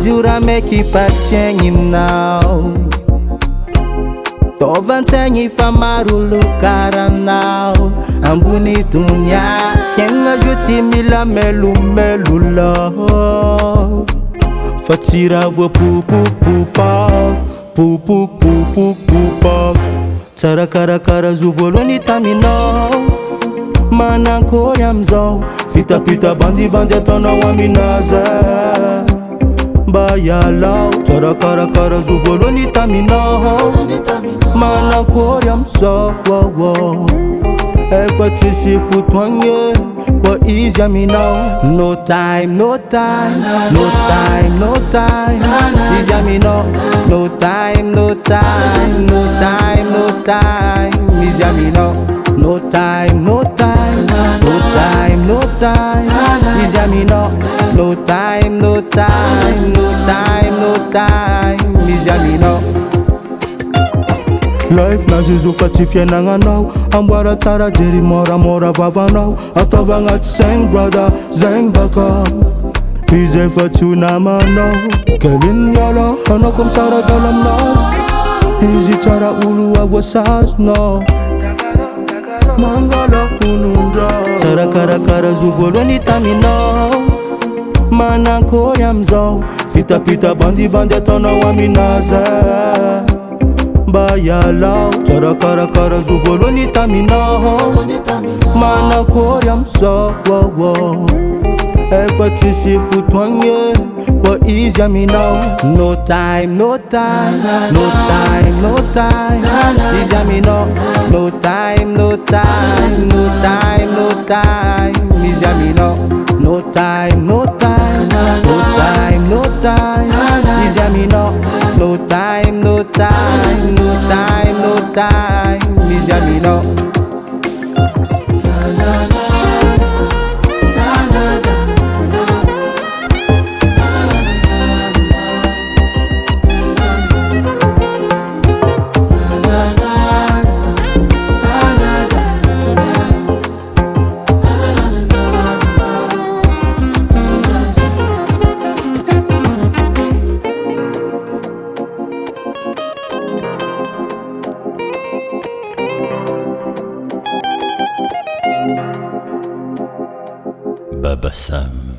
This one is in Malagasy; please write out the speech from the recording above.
jura meky fa tsy agninao. Tovantegny fa maro lokaranao. Ambony dunia fiaigna je ty mila melomelo love. Fa tsy raha voapopopopa, popopopopopa. Tsara karakara zo voalohany taminao. Manankory amizao fitapita bandivandy ataonao aminazy. Mba ialao tsara karakara zo voalohany taminao. Manankory amizao efa tsisy fotoagna koa izy aminao. No time, no time, no time, no time. Izy aminao. No time, no time, no time, no time. Izy aminao. No time, no time, no time, no time. Izy aminao. No time, no time, no time, no time. Izy aminao. Life nazizo fa tsy fiainagnanao. Amboara tsara jery moramora vavanao. Ataova agnaty saigny brother, zaigny baka. Izy efa tsy ho namanao. Keliny miala anao comme ça radala aminazy. Izy tsara olo avoasazonao. Mangala hunundra. Tsara karakara zo voalohany taminao. Manankory amizao fitapita bandivandy ataonao aminazy. Mba ialao tsara karakara zo voalohany taminao. Manankory amizao efa tsisy fotoagna koa izy aminao. No time, no time, no time, no time. Izy aminao. No time, no time, no time, no time. Izy aminao. No time, no time, no time, no time. Izy aminao. No time, no time, no time, no time. Izy aminao. Baba Sam.